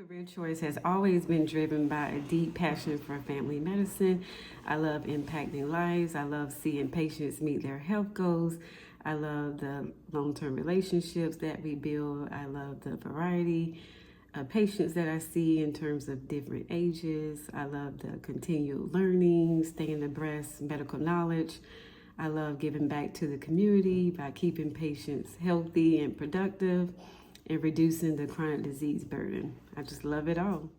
career choice has always been driven by a deep passion for family medicine. I love impacting lives. I love seeing patients meet their health goals. I love the long term relationships that we build. I love the variety of patients that I see in terms of different ages. I love the continued learning, staying abreast medical knowledge. I love giving back to the community by keeping patients healthy and productive and reducing the chronic disease burden. I just love it all.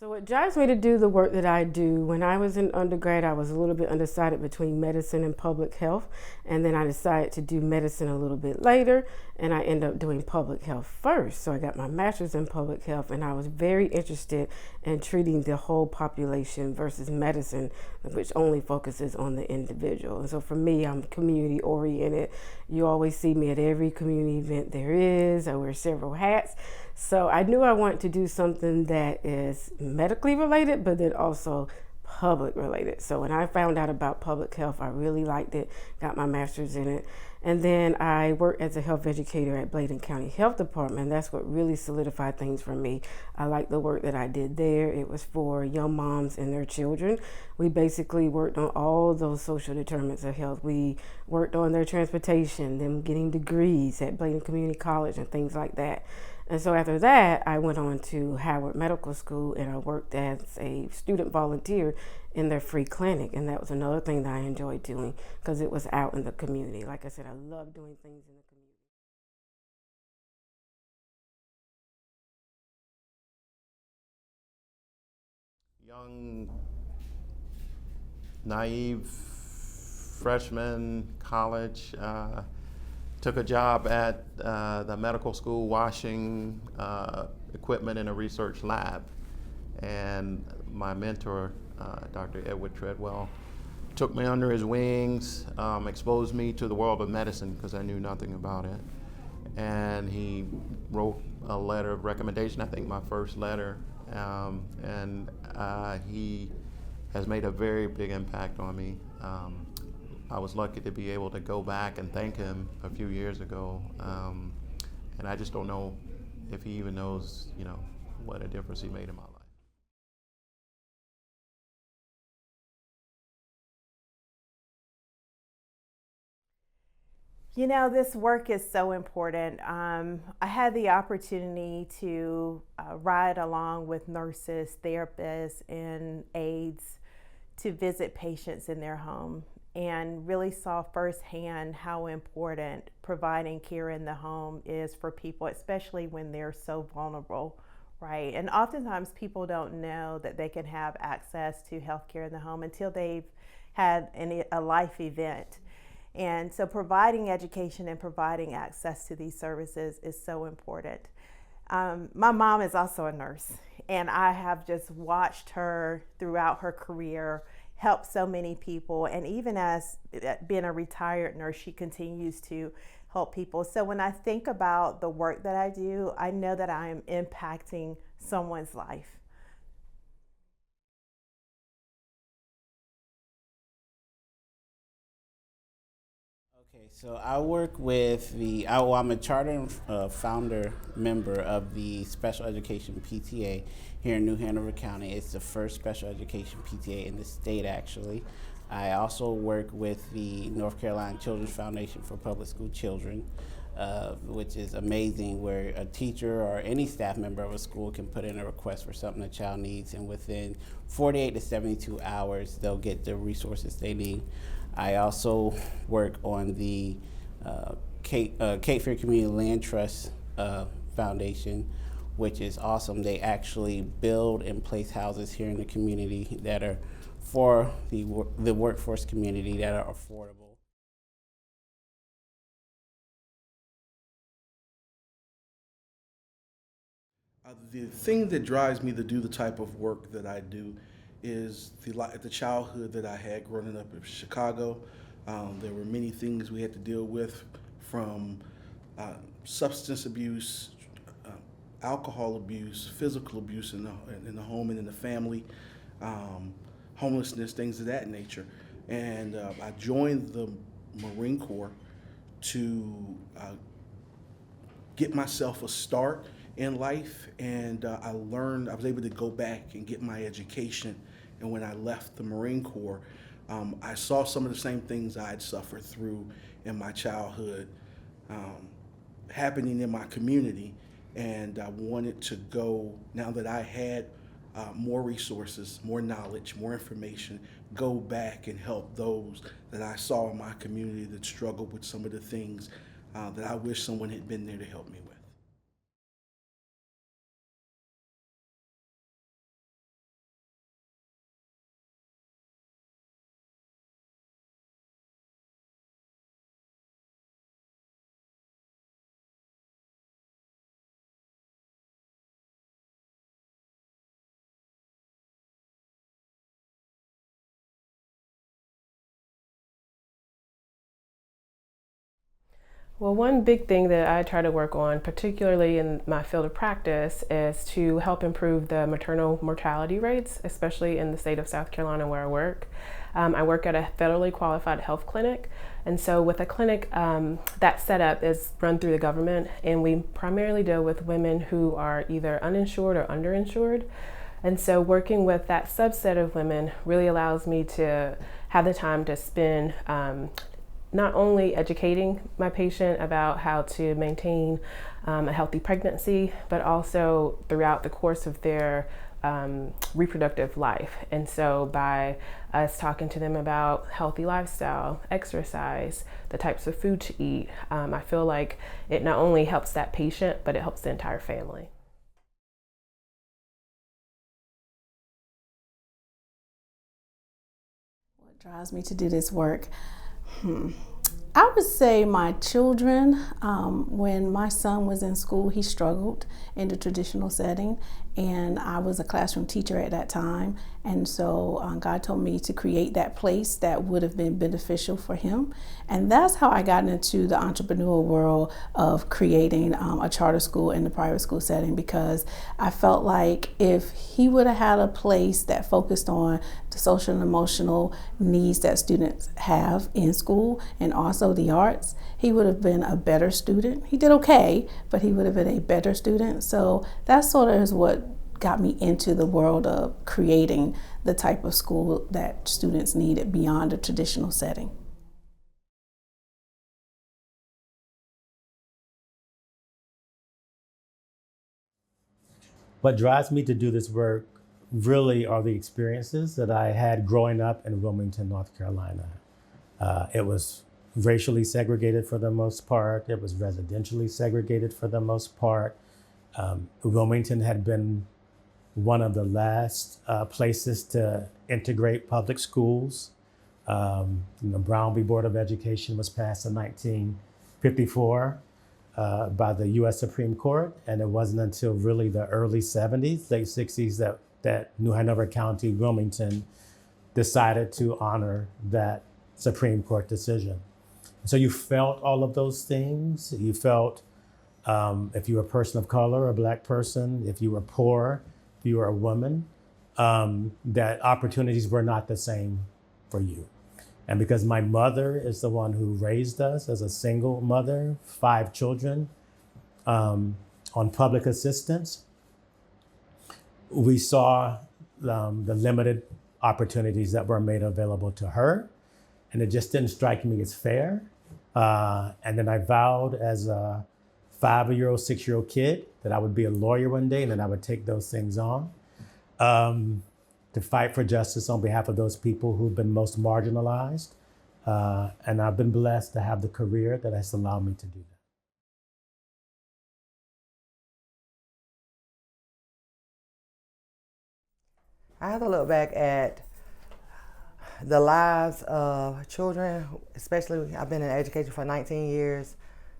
So it drives me to do the work that I do. When I was in undergrad, I was a little bit undecided between medicine and public health, and then I decided to do medicine a little bit later, and I ended up doing public health first. So I got my master's in public health, and I was very interested in treating the whole population versus medicine, which only focuses on the individual. And so for me, I'm community oriented. You always see me at every community event there is. I wear several hats. So I knew I wanted to do something that is medically related, but then also public related. So when I found out about public health, I really liked it, got my master's in it. And then I worked as a health educator at Bladen County Health Department. That's what really solidified things for me. I liked the work that I did there. It was for young moms and their children. We basically worked on all those social determinants of health. We worked on their transportation, them getting degrees at Bladen Community College and things like that. And so after that, I went on to Howard Medical School and I worked as a student volunteer in their free clinic. And that was another thing that I enjoyed doing because it was out in the community. Like I said, I love doing things in the community. Young, naive freshman, college, took a job at the medical school washing equipment in a research lab. And my mentor, Dr. Edward Treadwell, took me under his wings, exposed me to the world of medicine because I knew nothing about it. And he wrote a letter of recommendation, I think my first letter, and he has made a very big impact on me. I was lucky to be able to go back and thank him a few years ago, and I just don't know if he even knows, what a difference he made in my life. You know, this work is so important. I had the opportunity to ride along with nurses, therapists, and aides to visit patients in their home and really saw firsthand how important providing care in the home is for people, especially when they're so vulnerable, right? And oftentimes people don't know that they can have access to healthcare in the home until they've had a life event. And so providing education and providing access to these services is so important. My mom is also a nurse, and I have just watched her throughout her career help so many people. And even as being a retired nurse, she continues to help people. So when I think about the work that I do, I know that I am impacting someone's life. Okay, so I work with I'm a charter founder member of the Special Education PTA here in New Hanover County. It's the first special education PTA in the state, actually. I also work with the North Carolina Children's Foundation for Public School Children, which is amazing, where a teacher or any staff member of a school can put in a request for something a child needs, and within 48 to 72 hours, they'll get the resources they need. I also work on the Cape Fear Community Land Trust Foundation, which is awesome. They actually build and place houses here in the community that are for the workforce community that are affordable. The thing that drives me to do the type of work that I do is the childhood that I had growing up in Chicago. There were many things we had to deal with, from substance abuse, alcohol abuse, physical abuse in the home and in the family, homelessness, things of that nature. And I joined the Marine Corps to get myself a start in life, and I was able to go back and get my education. And when I left the Marine Corps, I saw some of the same things I had suffered through in my childhood happening in my community, and I wanted to go, now that I had more resources, more knowledge, more information, go back and help those that I saw in my community that struggled with some of the things that I wish someone had been there to help me with. Well, one big thing that I try to work on, particularly in my field of practice, is to help improve the maternal mortality rates, especially in the state of South Carolina where I work. I work at a federally qualified health clinic, and so with a clinic, that setup is run through the government, and we primarily deal with women who are either uninsured or underinsured. And so working with that subset of women really allows me to have the time to spend not only educating my patient about how to maintain a healthy pregnancy, but also throughout the course of their reproductive life. And so by us talking to them about healthy lifestyle, exercise, the types of food to eat, I feel like it not only helps that patient, but it helps the entire family. What drives me to do this work? I would say my children. When my son was in school, he struggled in the traditional setting, and I was a classroom teacher at that time. And so God told me to create that place that would have been beneficial for him. And that's how I got into the entrepreneurial world of creating a charter school in the private school setting, because I felt like if he would have had a place that focused on the social and emotional needs that students have in school and also the arts, he would have been a better student. He did okay, but he would have been a better student. So that sort of is what got me into the world of creating the type of school that students needed beyond a traditional setting. What drives me to do this work really are the experiences that I had growing up in Wilmington, North Carolina. It was racially segregated for the most part. It was residentially segregated for the most part. Wilmington had been one of the last places to integrate public schools. The Brown v. Board of Education was passed in 1954 by the U.S. Supreme Court, and it wasn't until really the early 70s, late 60s, that New Hanover County, Wilmington, decided to honor that Supreme Court decision. So you felt all of those things. You felt if you were a person of color, a Black person, if you were poor, if you were a woman, that opportunities were not the same for you. And because my mother is the one who raised us as a single mother, 5 children, on public assistance, we saw the limited opportunities that were made available to her. And it just didn't strike me as fair. And then I vowed as a 5-year-old, 6-year-old kid that I would be a lawyer one day, and then I would take those things on to fight for justice on behalf of those people who've been most marginalized. And I've been blessed to have the career that has allowed me to do that. I have to look back at the lives of children, especially I've been in education for 19 years.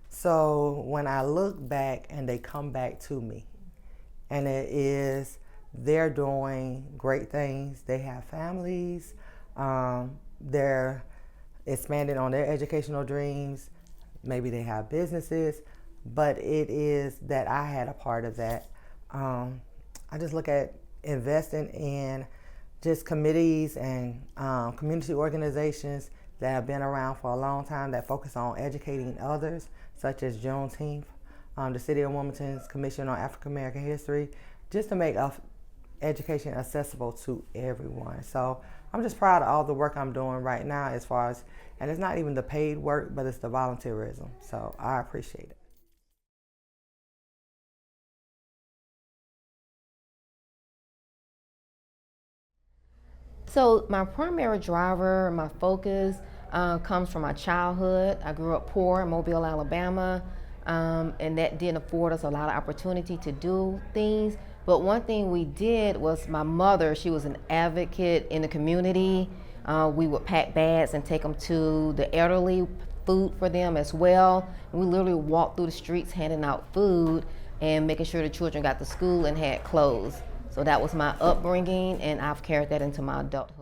So when I look back and they come back to me, and it is, they're doing great things. They have families, they're expanding on their educational dreams. Maybe they have businesses, but it is that I had a part of that. I just look at investing in just committees and community organizations that have been around for a long time that focus on educating others, such as Juneteenth, the City of Wilmington's Commission on African American History, just to make education accessible to everyone. So I'm just proud of all the work I'm doing right now as far as, and it's not even the paid work, but it's the volunteerism. So I appreciate it. So my primary driver, my focus comes from my childhood. I grew up poor in Mobile, Alabama, and that didn't afford us a lot of opportunity to do things. But one thing we did was my mother, she was an advocate in the community. We would pack bags and take them to the elderly, food for them as well. We literally walked through the streets handing out food and making sure the children got to school and had clothes. So that was my upbringing, and I've carried that into my adulthood.